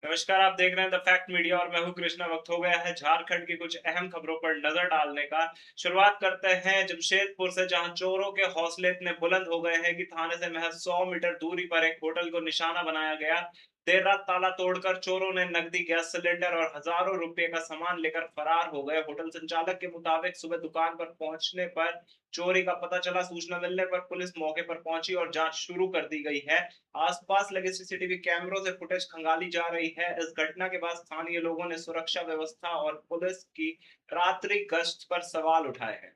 नमस्कार, आप देख रहे हैं द फैक्ट मीडिया और मैं हूं कृष्णा। वक्त हो गया है झारखंड की कुछ अहम खबरों पर नजर डालने का। शुरुआत करते हैं जमशेदपुर से, जहां चोरों के हौसले इतने बुलंद हो गए हैं कि थाने से महज 100 मीटर दूरी पर एक होटल को निशाना बनाया गया। देर रात ताला तोड़कर चोरों ने नकदी, गैस सिलेंडर और हजारों रुपए का सामान लेकर फरार हो गए। होटल संचालक के मुताबिक सुबह दुकान पर पहुंचने पर चोरी का पता चला। सूचना मिलने पर पुलिस मौके पर पहुंची और जांच शुरू कर दी गई है। आसपास लगे सीसीटीवी कैमरों से फुटेज खंगाली जा रही है। इस घटना के बाद स्थानीय लोगों ने सुरक्षा व्यवस्था और पुलिस की रात्रि गश्त पर सवाल उठाए हैं।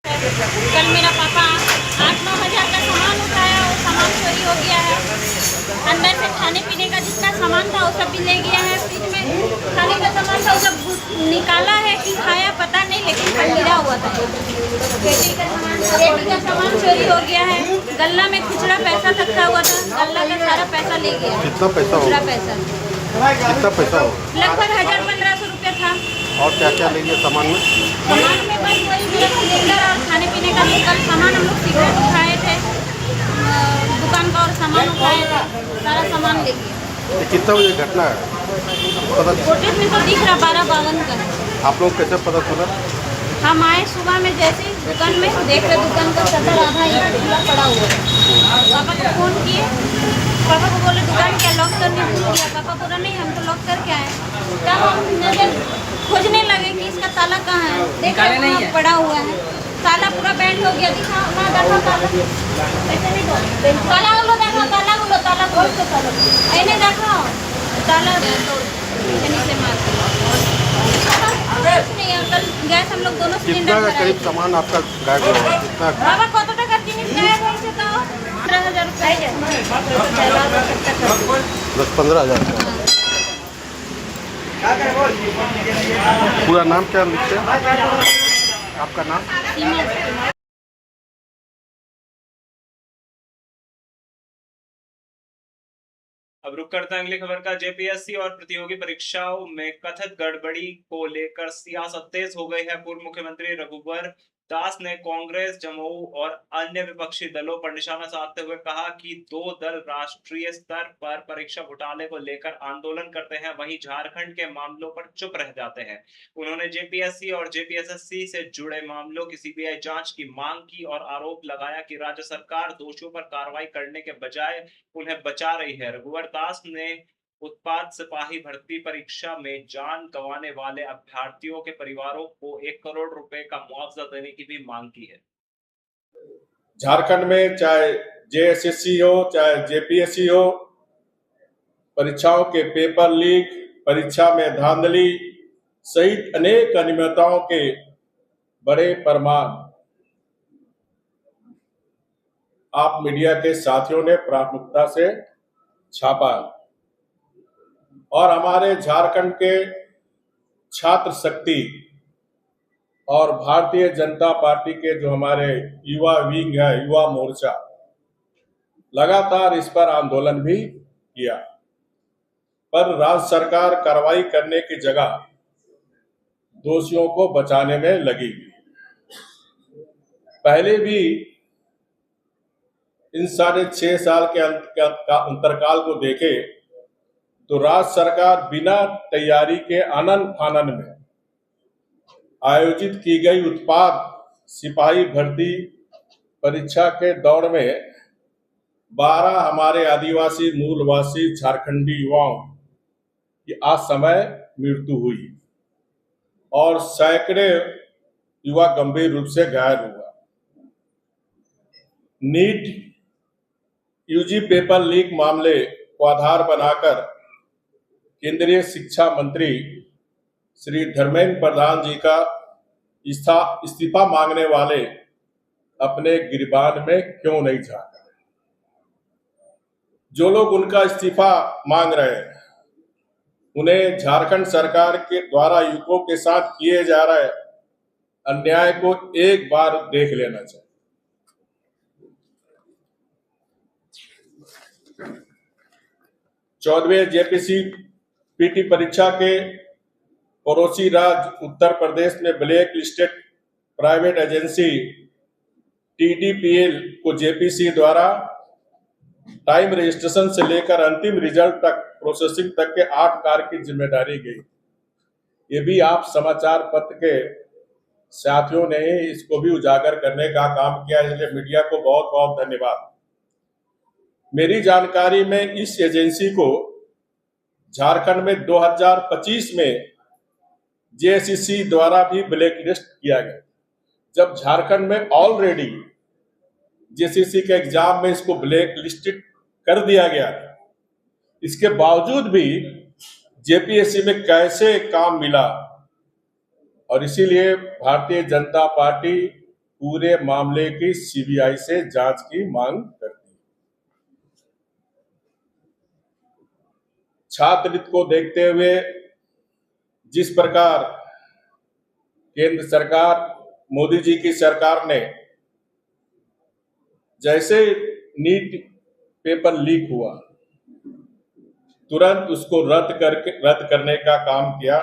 कल मेरा पापा 8-9 हज़ार का सामान उठाया, वो सामान चोरी हो गया है। अंदर से खाने पीने का जितना सामान था वो सब भी ले गया है। फ्रिज में खाने का सामान था वो सब निकाला है कि खाया पता नहीं, लेकिन सब गिरा हुआ था। खेती का सामान चोरी हो गया है। गल्ला में खुचरा पैसा रखा हुआ था, गल्ला का सारा पैसा ले गया। कितना पैसा खुचरा हो? पैसा कितना पैसा हो? लगभग 1000-1500 रुपये था। और क्या क्या ले लिया सामान में? सामान में बस वही मेरा सिलेंडर और खाने पीने का लोकल सामान। हम लोग सिगरेट उठाए थे, दुकान का और सामान उठाए थे, सारा सामान ले गए। ये कितना बजे घटना है पता? फुटेज में तो दिख रहा 12:52 का। आप लोग कैसे पता चला? हम आए सुबह में, जैसे ही दुकान में देख रहे दुकान का शटर आधा ही खुला पड़ा हुआ है। पापा को फोन किए, पापा को बोले दुकान क्या लॉक करने भूल गया। पापा बोला नहीं, हम तो लॉक करके आए। तब हम नजर खोजने लगे कि इसका ताला कहाँ है। देख रहे पड़ा हुआ है, ताला पूरा बैंड हो गया। दिखा ना, देखो ताला ऐसे नहीं दो, ताला गुलो देखो, ताला गुलो, ताला खोल के ताला ऐने देखो, ताला तोड़ से मार नहीं। कल गैस हम लोग दोनों कितना सिलेंडर का करीब सामान आपका गायब हुआ? कितना? बाबा कत टाका जिनिस गायब होइसे तो 15,000 रुपये। 10-15 हज़ार का। पूरा नाम क्या लिखते हैं? आपका नाम? सीमा। अब रुक करते हैं अगली खबर का। जेपीएससी और प्रतियोगी परीक्षाओं में कथित गड़बड़ी को लेकर सियासत तेज हो गई है। पूर्व मुख्यमंत्री रघुवर दास ने कांग्रेस, जमऊ और अन्य विपक्षी दलों पर निशाना साधते हुए कहा कि दो दल राष्ट्रीय स्तर पर परीक्षा घोटाले को लेकर आंदोलन करते हैं, वहीं झारखंड के मामलों पर चुप रह जाते हैं। उन्होंने जेपीएससी और जेपीएसएससी से जुड़े मामलों की सीबीआई जांच की मांग की और आरोप लगाया कि राज्य सरकार दोषियों पर कार्रवाई करने के बजाय उन्हें बचा रही है। रघुवर दास ने उत्पाद सिपाही भर्ती परीक्षा में जान गंवाने वाले अभ्यर्थियों के परिवारों को 1 करोड़ रुपए का मुआवजा देने की भी मांग की है। झारखंड में चाहे जेएसएससी हो चाहे जेपीएससी हो, परीक्षाओं के पेपर लीक, परीक्षा में धांधली सहित अनेक अनियमितताओं के बड़े प्रमाण आप मीडिया के साथियों ने प्राथमिकता से छापा और हमारे झारखंड के छात्र शक्ति और भारतीय जनता पार्टी के जो हमारे युवा विंग है, युवा मोर्चा, लगातार इस पर आंदोलन भी किया, पर राज्य सरकार कार्रवाई करने की जगह दोषियों को बचाने में लगी। पहले भी इन 6.5 साल के अंतरकाल को देखे तो राज्य सरकार बिना तैयारी के आनन फानन में आयोजित की गई उत्पाद सिपाही भर्ती परीक्षा के दौड़ में 12 हमारे आदिवासी मूलवासी झारखंडी युवाओं की आज समय मृत्यु हुई और सैकड़े युवा गंभीर रूप से घायल हुआ। नीट यूजी पेपर लीक मामले को आधार बनाकर केंद्रीय शिक्षा मंत्री श्री धर्मेंद्र प्रधान जी का इस्तीफा मांगने वाले अपने गिरबान में क्यों नहीं झांका? जो लोग उनका इस्तीफा मांग रहे हैं उन्हें झारखंड सरकार के द्वारा युवकों के साथ किए जा रहे अन्याय को एक बार देख लेना चाहिए। 14वें जेपीसी पीटी परीक्षा के पड़ोसी राज्य उत्तर प्रदेश में black listed private agency TDPL को जेपीसी द्वारा टाइम रजिस्ट्रेशन से लेकर अंतिम रिजल्ट तक, प्रोसेसिंग तक के 8 कार्य की जिम्मेदारी गई। ये भी आप समाचार पत्र के साथियों ने इसको भी उजागर करने का काम किया, इसलिए मीडिया को बहुत बहुत धन्यवाद। मेरी जानकारी में इस एजेंसी को झारखंड में 2025 में जेएससीसी द्वारा भी ब्लैक लिस्ट किया गया, जब झारखंड में ऑलरेडी जेएससीसी के एग्जाम में इसको ब्लैक लिस्टेड कर दिया गया था। इसके बावजूद भी जेपीएससी में कैसे काम मिला, और इसीलिए भारतीय जनता पार्टी पूरे मामले की सीबीआई से जांच की मांग करती है। छात्र हित को देखते हुए जिस प्रकार केंद्र सरकार, मोदी जी की सरकार ने जैसे नीट पेपर लीक हुआ तुरंत उसको रद्द करने का काम किया,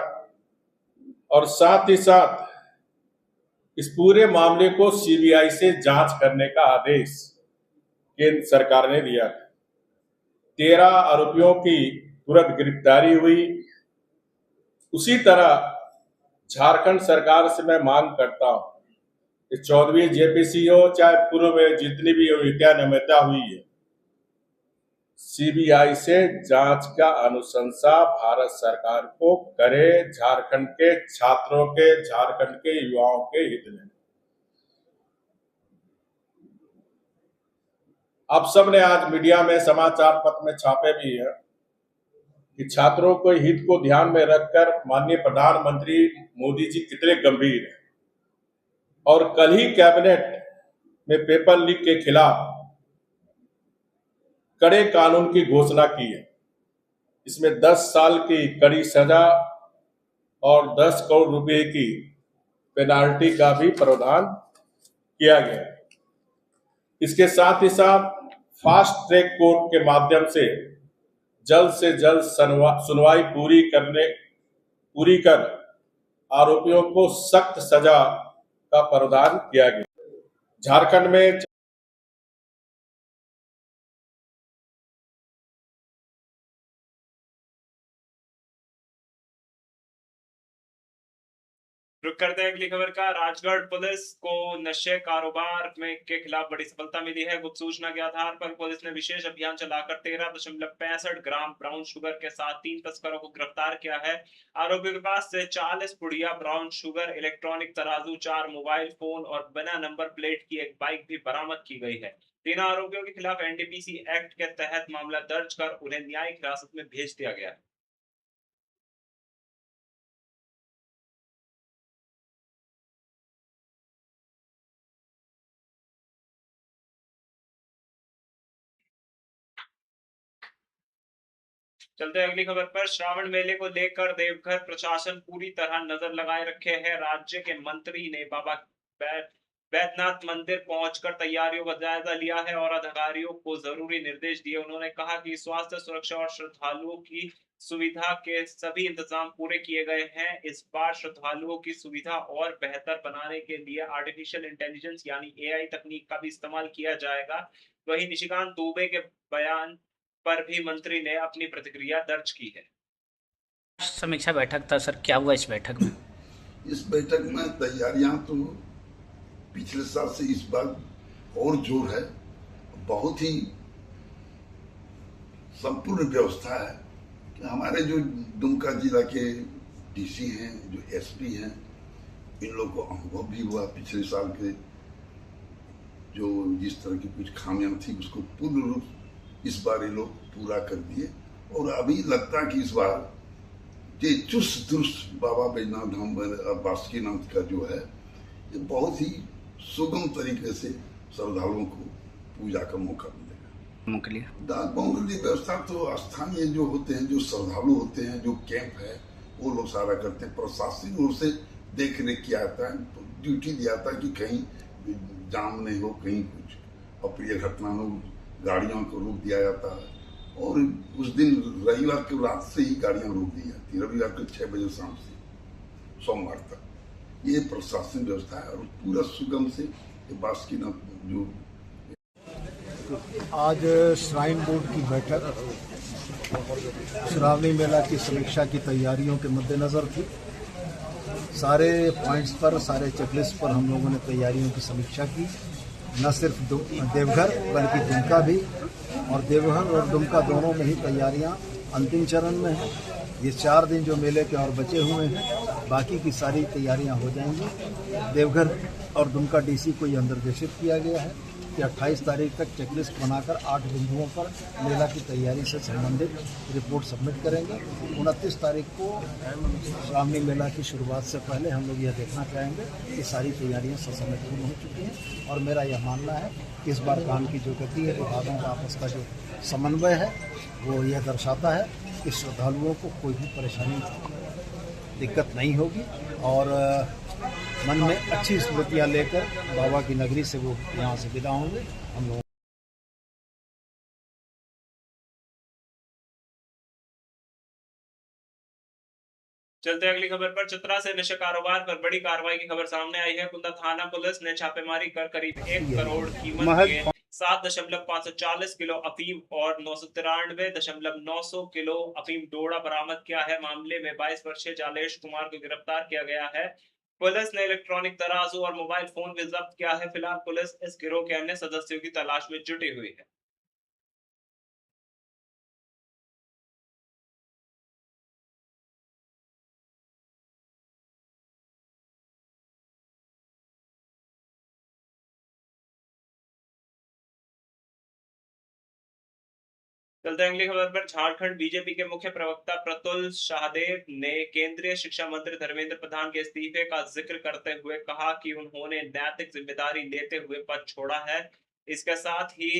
और साथ ही साथ इस पूरे मामले को सीबीआई से जांच करने का आदेश केंद्र सरकार ने दिया। 13 आरोपियों की तुरंत गिरफ्तारी हुई। उसी तरह झारखंड सरकार से मैं मांग करता हूं कि 14वीं जेपीसी हो चाहे पूर्व में जितनी भी नियमितता हुई है, सीबीआई से जांच का अनुशंसा भारत सरकार को करे, झारखंड के छात्रों के, झारखंड के युवाओं के हित में। आप सबने आज मीडिया में, समाचार पत्र में छापे भी है कि छात्रों के हित को ध्यान में रखकर माननीय प्रधानमंत्री मोदी जी कितने गंभीर हैं, और कल ही कैबिनेट में पेपर लीक के खिलाफ कड़े कानून की घोषणा की है। इसमें 10 साल की कड़ी सजा और 10 करोड़ रुपए की पेनाल्टी का भी प्रावधान किया गया है। इसके साथ ही साथ फास्ट ट्रैक कोर्ट के माध्यम से जल्द सुनवाई पूरी कर आरोपियों को सख्त सजा का प्रावधान किया गया। झारखंड में रुक करते हैं अगली खबर का। राजगढ़ पुलिस को नशे कारोबार के खिलाफ बड़ी सफलता मिली है। गुप्त सूचना के आधार पर पुलिस ने विशेष अभियान चलाकर 13.65 ग्राम ब्राउन शुगर के साथ 3 तस्करों को गिरफ्तार किया है। आरोपियों के पास से 40 पुड़िया ब्राउन शुगर, इलेक्ट्रॉनिक तराजू, 4 मोबाइल फोन और बिना नंबर प्लेट की एक बाइक भी बरामद की गई है। 3 आरोपियों के खिलाफ एनडीपीसी एक्ट के तहत मामला दर्ज कर उन्हें न्यायिक हिरासत में भेज दिया गया है। चलते अगली खबर पर। श्रावण मेले को लेकर देवघर प्रशासन पूरी तरह नजर लगाए रखे है। राज्य के मंत्री ने बाबा बैद्यनाथ मंदिर पहुंचकर तैयारियों का जायजा लिया है और अधिकारियों को जरूरी निर्देश दिए। उन्होंने कहा कि स्वास्थ्य, सुरक्षा और श्रद्धालुओं की सुविधा के सभी इंतजाम पूरे किए गए हैं। इस बार श्रद्धालुओं की सुविधा और बेहतर बनाने के लिए आर्टिफिशियल इंटेलिजेंस यानी एआई तकनीक का भी इस्तेमाल किया जाएगा। वहीं निशिकांत दुबे के बयान पर भी मंत्री ने अपनी प्रतिक्रिया दर्ज की है। समीक्षा बैठक था सर, क्या हुआ इस बैठक में? इस बैठक में तैयारियां तो पिछले साल से इस बार और जोर है। बहुत ही संपूर्ण व्यवस्था है कि हमारे जो दुमका जिला के डीसी हैं, जो एसपी हैं, इन लोगों को अनुभव भी हुआ पिछले साल के जो जिस तरह की कुछ खामियां थी उसको पूर्ण रूप इस बार ये लोग पूरा कर दिए। और अभी लगता है कि इस बार ये चुस्त दुरुस्त बाबा बैद्यनाथ धाम बासुकीनाथ का जो है ये बहुत ही सुगम तरीके से श्रद्धालुओं को पूजा का मौका मिलेगा। डाक बंगली व्यवस्था तो स्थानीय जो होते हैं, जो श्रद्धालु होते हैं, जो कैंप है वो लोग सारा करते हैं। प्रशासनिक रूप से देख रेख किया जाता है, ड्यूटी दिया जाता है कि कहीं जाम नहीं हो, कहीं कुछ अप्रिय घटना हो, गाड़ियों को रोक दिया जाता है। और उस दिन रविवार के रात से ही गाड़ियां रोक दी जाती है, रविवार के 6 बजे शाम से सोमवार तक। ये प्रशासन व्यवस्था है और पूरा सुगम से बासुकीनाथ जो आज श्राइन बोर्ड की बैठक श्रावणी मेला की समीक्षा की तैयारियों के मद्देनज़र थी। सारे पॉइंट्स पर, सारे चेकलिस्ट पर हम लोगों ने तैयारियों की समीक्षा की। न सिर्फ देवघर बल्कि दुमका भी, और देवघर और दुमका दोनों में ही तैयारियां अंतिम चरण में हैं। ये 4 दिन जो मेले के और बचे हुए हैं, बाकी की सारी तैयारियां हो जाएंगी। देवघर और दुमका डीसी को यह निर्देशित किया गया है कि 28 तारीख तक चेकलिस्ट बनाकर 8 बिंदुओं पर मेला की तैयारी से संबंधित रिपोर्ट सबमिट करेंगे। 29 तारीख को श्रावणी मेला की शुरुआत से पहले हम लोग यह देखना चाहेंगे कि सारी तैयारियां ससमय पूर्ण हो चुकी हैं। और मेरा यह मानना है कि इस बार काम की जो गति है, विभागों का आपस का जो समन्वय है, वो यह दर्शाता है कि श्रद्धालुओं को कोई भी परेशानी, दिक्कत नहीं होगी और मन में अच्छी स्मृतियाँ लेकर बाबा की नगरी से वो यहाँ से विदा होंगे। हम लोग चलते अगली खबर पर। चतरा से नशे कारोबार पर बड़ी कार्रवाई की खबर सामने आई है। कुंदा थाना पुलिस ने छापेमारी कर करीब 1 करोड़ कीमत के 7.540 किलो अफीम और 993.900 किलो अफीम डोडा बरामद किया है। मामले में 22 वर्षीय जालेश कुमार को गिरफ्तार किया गया है। पुलिस ने इलेक्ट्रॉनिक तराजू और मोबाइल फोन भी जब्त किया है। फिलहाल पुलिस इस गिरोह के अन्य सदस्यों की तलाश में जुटी हुई है। चलते अगली खबर पर। झारखंड बीजेपी के मुख्य प्रवक्ता प्रतुल शाहदेव ने केंद्रीय शिक्षा मंत्री धर्मेंद्र प्रधान के इस्तीफे का जिक्र करते हुए कहा कि उन्होंने नैतिक जिम्मेदारी लेते हुए पद छोड़ा है। इसके साथ ही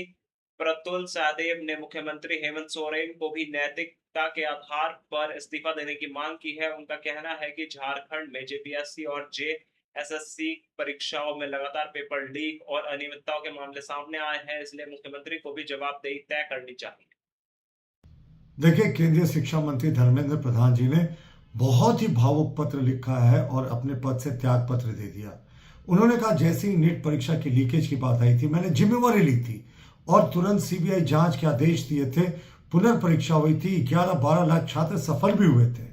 प्रतुल शाहदेव ने मुख्यमंत्री हेमंत सोरेन को भी नैतिकता के आधार पर इस्तीफा देने की मांग की है। उनका कहना है कि झारखंड में जेपीएससी और जेएसएससी परीक्षाओं में लगातार पेपर लीक और अनियमितताओं के मामले सामने आए हैं, इसलिए मुख्यमंत्री को भी जवाबदेही तय करनी चाहिए। देखिए, केंद्रीय शिक्षा मंत्री धर्मेंद्र प्रधान जी ने बहुत ही भावुक पत्र लिखा है और अपने पद से त्याग पत्र दे दिया। उन्होंने कहा, जैसे ही नीट परीक्षा की लीकेज की बात आई थी, मैंने जिम्मेवारी ली थी और तुरंत सीबीआई जांच के आदेश दिए थे। पुनर्परीक्षा हुई थी, 11-12 लाख छात्र सफल भी हुए थे।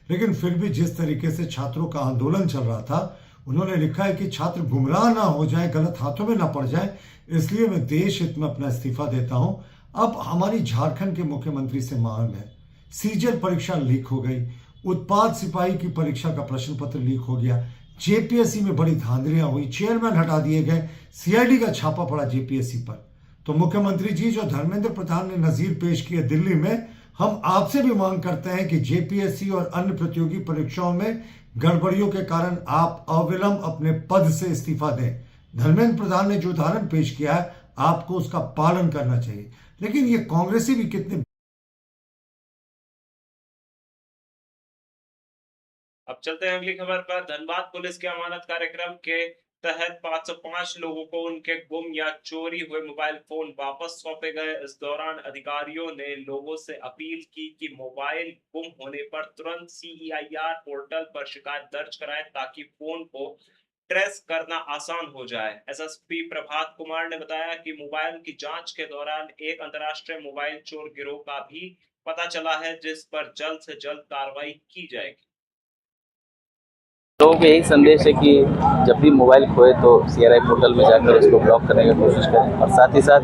लेकिन फिर भी जिस तरीके से छात्रों का आंदोलन चल रहा था, उन्होंने लिखा है कि छात्र गुमराह ना हो जाए, गलत हाथों में ना पड़ जाए, इसलिए मैं देश हित में अपना इस्तीफा देता हूं। अब हमारी झारखंड के मुख्यमंत्री से मांग है, सीजीएल परीक्षा लीक हो गई, उत्पाद सिपाही की परीक्षा का प्रश्न पत्र लीक हो गया, जेपीएससी में बड़ी धांधलियां हुई, चेयरमैन हटा दिए गए, सीआईडी का छापा पड़ा जेपीएससी पर। तो मुख्यमंत्री जी, जो धर्मेंद्र प्रधान ने नजीर पेश किए दिल्ली में, हम आपसे भी मांग करते हैं कि जेपीएससी और अन्य प्रतियोगी परीक्षाओं में गड़बड़ियों के कारण आप अविलंब अपने पद से इस्तीफा दें। धर्मेंद्र प्रधान ने जो उदाहरण पेश किया है, आपको उसका पालन करना चाहिए। लेकिन ये कांग्रेसी भी कितने। अब चलते हैं अगली खबर पर। धनबाद पुलिस के अमानत कार्यक्रम के तहत 505 लोगों को उनके गुम या चोरी हुए मोबाइल फोन वापस सौंपे गए। इस दौरान अधिकारियों ने लोगों से अपील की कि मोबाइल गुम होने पर तुरंत CEIR पोर्टल पर शिकायत दर्ज कराएं, ताकि फोन को ट्रेस करना आसान हो जाए। एसएसपी प्रभात कुमार ने बताया कि मोबाइल की जांच के दौरान एक अंतर्राष्ट्रीय मोबाइल चोर गिरोह का भी पता चला है, जिस पर जल्द से जल्द कार्रवाई की जाएगी। लोगों को यही संदेश है कि जब भी मोबाइल खोए तो CRI पोर्टल में जाकर उसको ब्लॉक करने की कोशिश करें और साथ ही साथ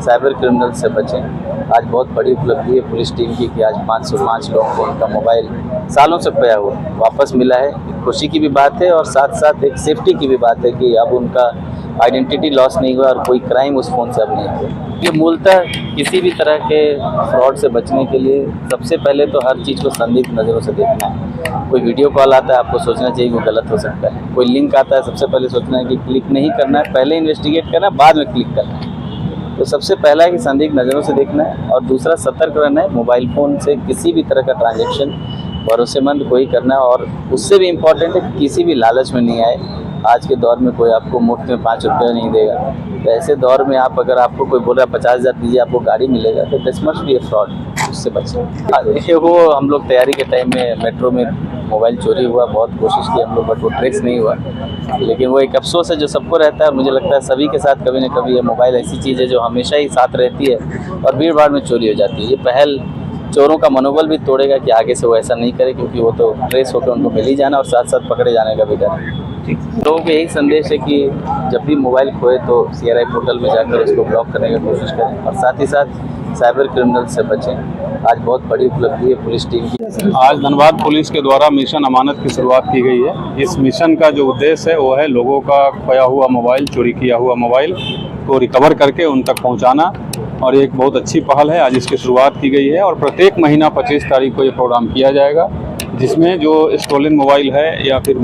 साइबर क्रिमिनल से बचें। आज बहुत बड़ी उपलब्धि है पुलिस टीम की कि आज 505 लोगों को उनका मोबाइल सालों से खोया हुआ वापस मिला है। खुशी की भी बात है और साथ साथ एक सेफ्टी की भी बात है कि अब उनका आइडेंटिटी लॉस नहीं हुआ और कोई क्राइम उस फ़ोन से अब नहीं हुआ। ये मूलतः किसी भी तरह के फ्रॉड से बचने के लिए सबसे पहले तो हर चीज़ को संदिग्ध नज़रों से देखना है। कोई वीडियो कॉल आता है, आपको सोचना चाहिए वो गलत हो सकता है। कोई लिंक आता है, सबसे पहले सोचना है कि क्लिक नहीं करना है, पहले इन्वेस्टिगेट करना है, बाद में क्लिक करना है। तो सबसे पहला है कि संदिग्ध नज़रों से देखना है और दूसरा सतर्क रहना है। मोबाइल फ़ोन से किसी भी तरह का ट्रांजैक्शन भरोसेमंद कोई करना है और उससे भी इम्पॉर्टेंट है कि किसी भी लालच में नहीं आए। आज के दौर में कोई आपको मुफ्त में 5 रुपये नहीं देगा, तो ऐसे दौर में आप अगर आपको कोई बोल रहा है 50,000 दीजिए आपको गाड़ी मिलेगा, तो this must be A fraud, उससे बचें। देखिए, वो हम लोग तैयारी के टाइम में मेट्रो में मोबाइल चोरी हुआ, बहुत कोशिश की हम लोग बट वो ट्रेस नहीं हुआ। लेकिन वो एक अफसोस है जो सबको रहता है और मुझे लगता है सभी के साथ कभी न कभी ये मोबाइल ऐसी चीज़ है जो हमेशा ही साथ रहती है और भीड़ भाड़ में चोरी हो जाती है। ये पहल चोरों का मनोबल भी तोड़ेगा कि आगे से वो ऐसा नहीं करे, क्योंकि वो तो ट्रेस होकर उनको मिल ही जाना और साथ साथ पकड़े जाने का भी डर है। लोगों को यही संदेश है कि जब भी मोबाइल खोए तो CRI पोर्टल में जाकर उसको ब्लॉक करने की कोशिश करें और साथ ही साथ साइबर क्रिमिनल से बचें। आज बहुत बड़ी उपलब्धि है पुलिस टीम की। आज धनबाद पुलिस के द्वारा मिशन अमानत की शुरुआत की गई है। इस मिशन का जो उद्देश्य है वो है लोगों का खोया हुआ मोबाइल, चोरी किया हुआ मोबाइल को रिकवर करके उन तक पहुंचाना, और एक बहुत अच्छी पहल है। आज इसकी शुरुआत की गई है और प्रत्येक महीना 25 तारीख को ये प्रोग्राम किया जाएगा, जिसमें जो स्टोलन मोबाइल है या फिर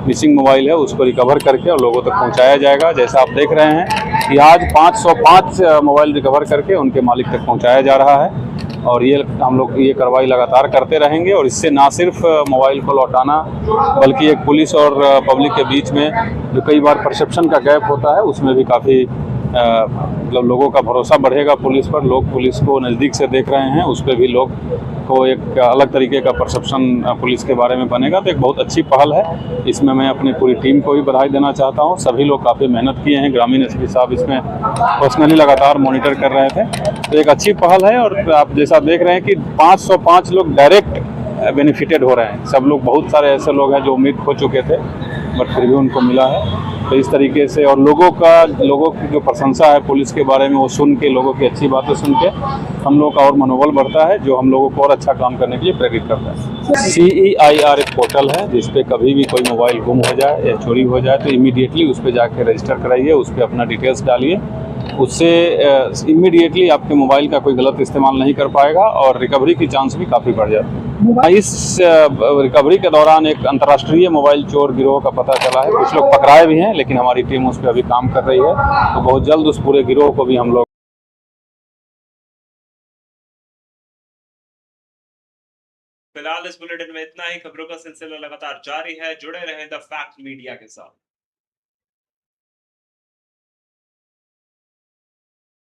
मिसिंग मोबाइल है उसको रिकवर करके और लोगों तक पहुंचाया जाएगा। जैसा आप देख रहे हैं कि आज 505 मोबाइल रिकवर करके उनके मालिक तक पहुंचाया जा रहा है और ये हम लोग ये कार्रवाई लगातार करते रहेंगे। और इससे ना सिर्फ मोबाइल को लौटाना बल्कि एक पुलिस और पब्लिक के बीच में जो कई बार परसेप्शन का गैप होता है उसमें भी काफ़ी मतलब लोगों का भरोसा बढ़ेगा पुलिस पर। लोग पुलिस को नज़दीक से देख रहे हैं, उस पर भी लोग को एक अलग तरीके का परसेप्शन पुलिस के बारे में बनेगा। तो एक बहुत अच्छी पहल है। इसमें मैं अपनी पूरी टीम को भी बधाई देना चाहता हूं। सभी लोग काफ़ी मेहनत किए हैं। ग्रामीण SP साहब इसमें पर्सनली लगातार मॉनिटर कर रहे थे। तो एक अच्छी पहल है और आप जैसा देख रहे हैं कि 505 लोग डायरेक्ट बेनिफिटेड हो रहे हैं। सब लोग, बहुत सारे ऐसे लोग हैं जो उम्मीद खो चुके थे बट फिर भी उनको मिला है। तो इस तरीके से और लोगों की जो प्रशंसा है पुलिस के बारे में वो सुन के, लोगों की अच्छी बातें सुन के हम लोग का और मनोबल बढ़ता है, जो हम लोगों को और अच्छा काम करने के लिए प्रेरित करता है। CEIR एक पोर्टल है जिस पे कभी भी कोई मोबाइल गुम हो जाए या चोरी हो जाए तो इमीडिएटली उस पर जाके रजिस्टर कराइए, उस पर अपना डिटेल्स डालिए। उससे इमीडिएटली आपके मोबाइल का कोई गलत इस्तेमाल नहीं कर पाएगा और रिकवरी की चांस भी काफ़ी बढ़ जाती है। इस रिकवरी के दौरान एक अंतर्राष्ट्रीय मोबाइल चोर गिरोह का पता चला है। कुछ लोग पकड़ाए भी हैं लेकिन हमारी टीम उस पर अभी काम कर रही है, तो बहुत जल्द उस पूरे गिरोह को भी हम लोग। फिलहाल इस बुलेटिन में इतना ही। खबरों का सिलसिला लगातार जारी है, जुड़े रहें द फैक्ट मीडिया के साथ।